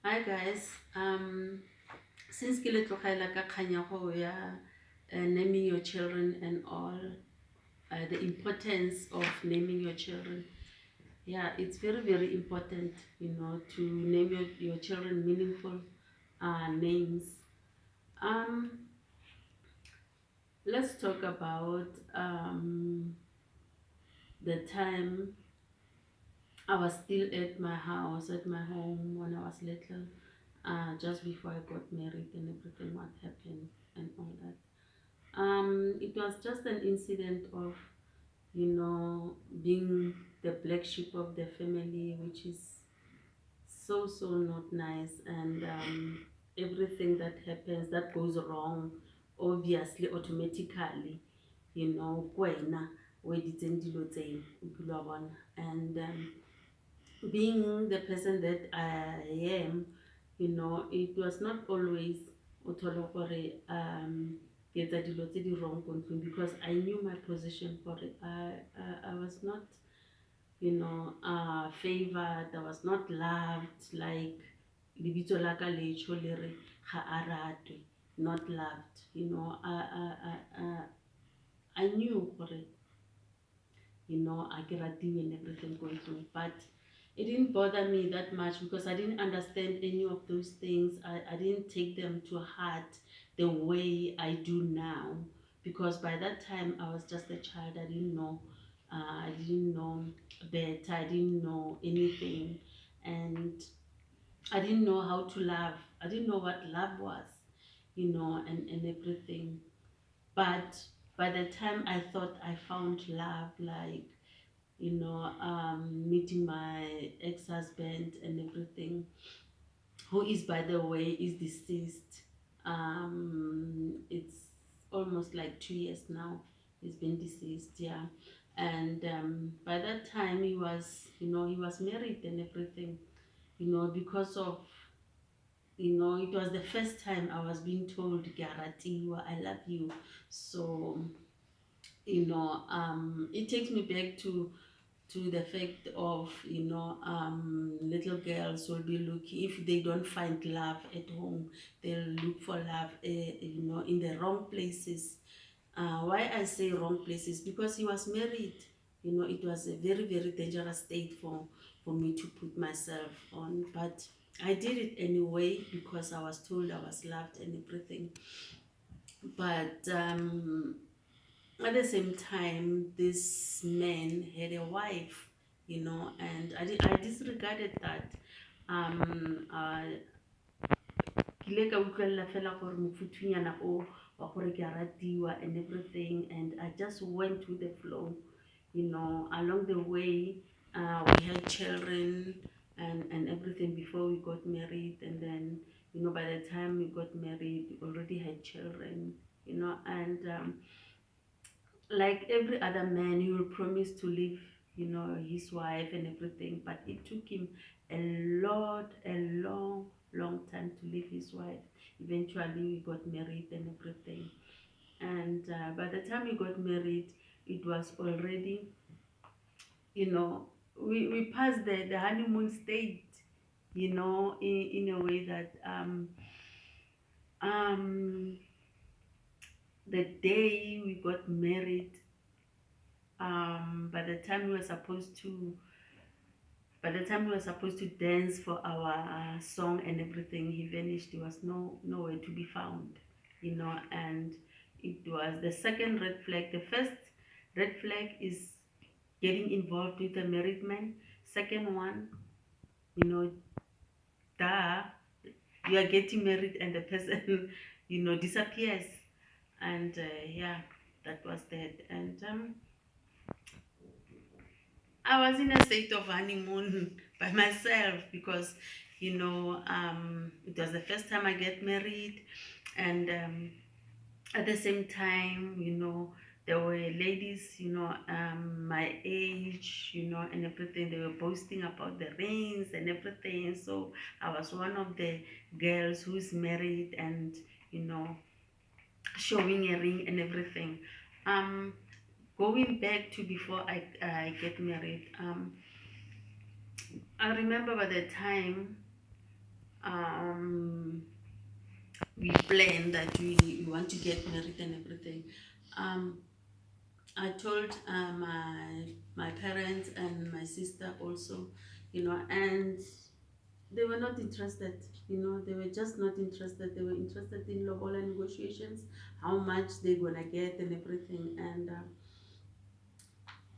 Hi guys. Since ke le tlogela ka kgang ya go ya naming your children and all, the importance of naming your children. Yeah, it's very very important, to name your children meaningful names. Um, let's talk about the time I was still at my house, at my home when I was little, just before I got married and everything, what happened and all that. It was just an incident of, being the black sheep of the family, which is so, so not nice. And everything that happens that goes wrong, obviously, automatically, kwena, o editseng dilo tseo, o kile wa bona. And being the person that I am, it was not always o thole gore ke etsa dilo tse di wrong ko ntlong, because I knew my position for it. I was not, favored. I was not loved, like lebitso la ka le tjho le re ga a ratwe, not loved. I knew gore, I get a deal and everything going through. But it didn't bother me that much because I didn't understand any of those things. I didn't take them to heart the way I do now. Because by that time I was just a child. I didn't know. I didn't know better. I didn't know anything. And I didn't know how to love. I didn't know what love was, and everything. But by the time I thought I found love, like, meeting my ex-husband and everything, who is, by the way, is deceased. It's almost like 2 years now. He's been deceased, yeah. And by that time, he was married and everything. Because of, it was the first time I was being told, "Garatiwa, I love you." So, it takes me back to the fact of, little girls will be looking, if they don't find love at home, they'll look for love, in the wrong places. Why I say wrong places? Because he was married. It was a very very dangerous state for me to put myself on, but I did it anyway because I was told I was loved and everything. But at the same time, this man had a wife, and I disregarded that. Ke ile ka utlwella fela gore mofuthunyana o wa gore ke a ratiwa and everything, and I just went with the flow. Along the way, we had children and everything before we got married, and then, by the time we got married, we already had children, and like every other man, he will promise to leave, his wife and everything. But it took him a long time to leave his wife. Eventually, we got married and everything. And by the time we got married, it was already, you know, we passed the honeymoon state, in a way that um, the day we got married, by the time we were supposed to dance for our song and everything, he vanished. He was nowhere to be found, and it was the second red flag. The first red flag is getting involved with a married man. Second one, you know duh, you are getting married and the person disappears. And yeah, that was that. And I was in a state of honeymoon by myself because, it was the first time I get married, and at the same time, there were ladies, my age, and everything. They were boasting about the rings and everything. So I was one of the girls who's married and, you know, showing a ring and everything. Um, Going back to before I get married, I remember by the time um, we plan that we want to get married and everything. Um, I told my parents and my sister also, and they were not interested. They were just not interested. They were interested in lobola negotiations, how much they're gonna get and everything, and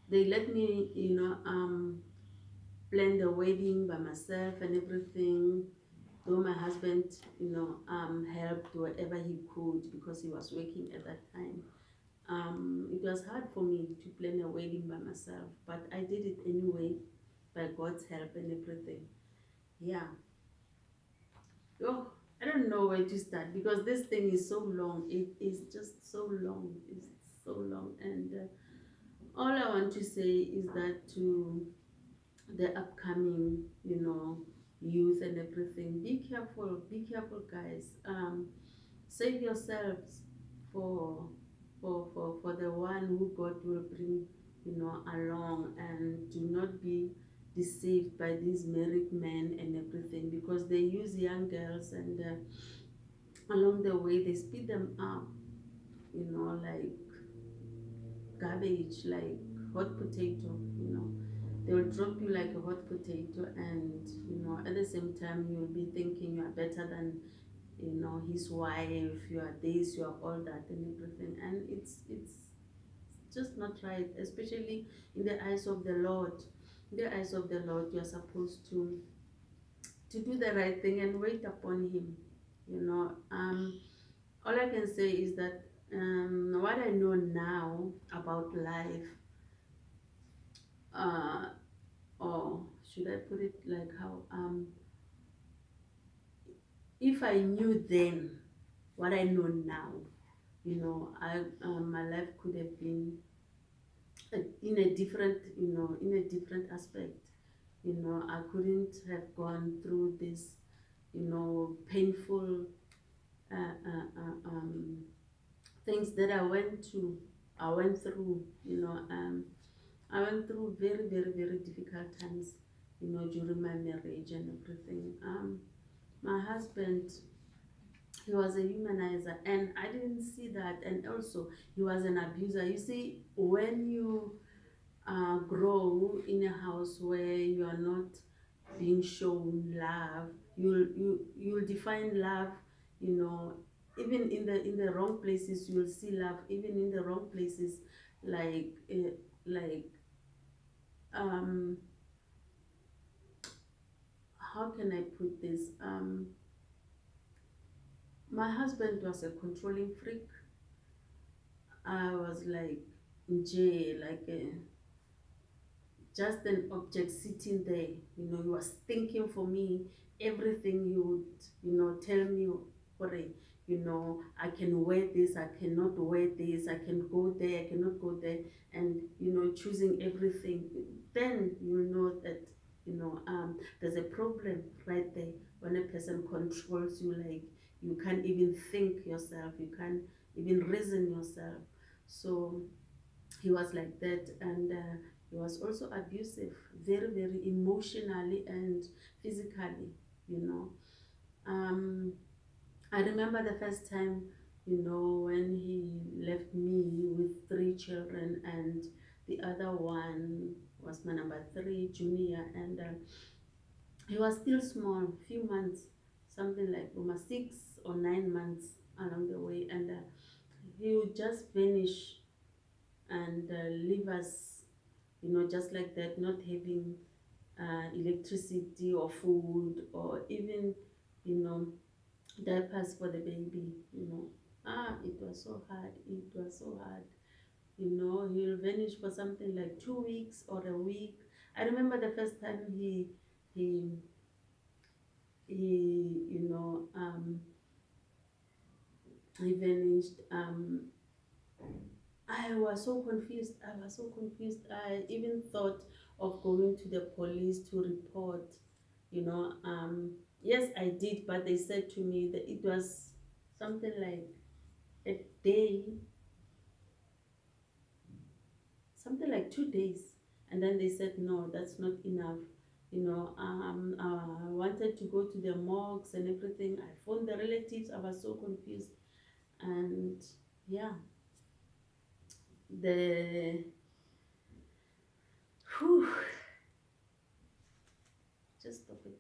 they let me, plan the wedding by myself and everything. Though my husband, helped wherever he could because he was working at that time. It was hard for me to plan a wedding by myself, but I did it anyway by God's help and everything. Yeah. Oh, I don't know where to start because this thing is so long. It is just so long. It's so long. And all I want to say is that to the upcoming, youth and everything, be careful, guys. Save yourselves for for the one who God will bring, along, and do not be deceived by these married men and everything because they use young girls and along the way they speed them up, like garbage, like hot potato, they will drop you like a hot potato, and at the same time you'll be thinking you are better than his wife, you are this, you are all that and everything, and it's just not right, especially in the eyes of the Lord. In the eyes of the Lord, you are supposed to do the right thing and wait upon him. All I can say is that what I know now about life, uh or should I put it like how, if I knew then what I know now, I my life could have been in a different, in a different aspect. I couldn't have gone through this, painful things that I went through. I went through very, very, very difficult times, during my marriage and everything. My husband, he was a humanizer, and I didn't see that. And also, he was an abuser. You see, when you grow in a house where you are not being shown love, you'll define love, you know even in the wrong places you'll see love, even in the wrong places, like like um how can I put this, my husband was a controlling freak. I was like in jail, like just an object sitting there. He was thinking for me everything. He would, tell me, Hore, I can wear this, I cannot wear this, I can go there, I cannot go there, and choosing everything. Then you know that there's a problem right there when a person controls you, like you can't even think yourself, you can't even reason yourself. So he was like that, and he was also abusive, very, very emotionally and physically. you know um I remember the first time, when he left me with three children, and the other one was my number three junior, and he was still small, few months, something like almost 6 or 9 months along the way, and he would just vanish and leave us, just like that, not having electricity or food, or even, you know, diapers for the baby. It was so hard. It was so hard. He'll vanish for something like 2 weeks or a week. I remember the first time he, he, he vanished. I was so confused. I was so confused. I even thought of going to the police to report. Yes, I did, but they said to me that it was something like a day, something like 2 days. And then they said, no, that's not enough. I wanted to go to the mosques and everything. I phoned the relatives. I was so confused. And yeah, the whew, just stop it.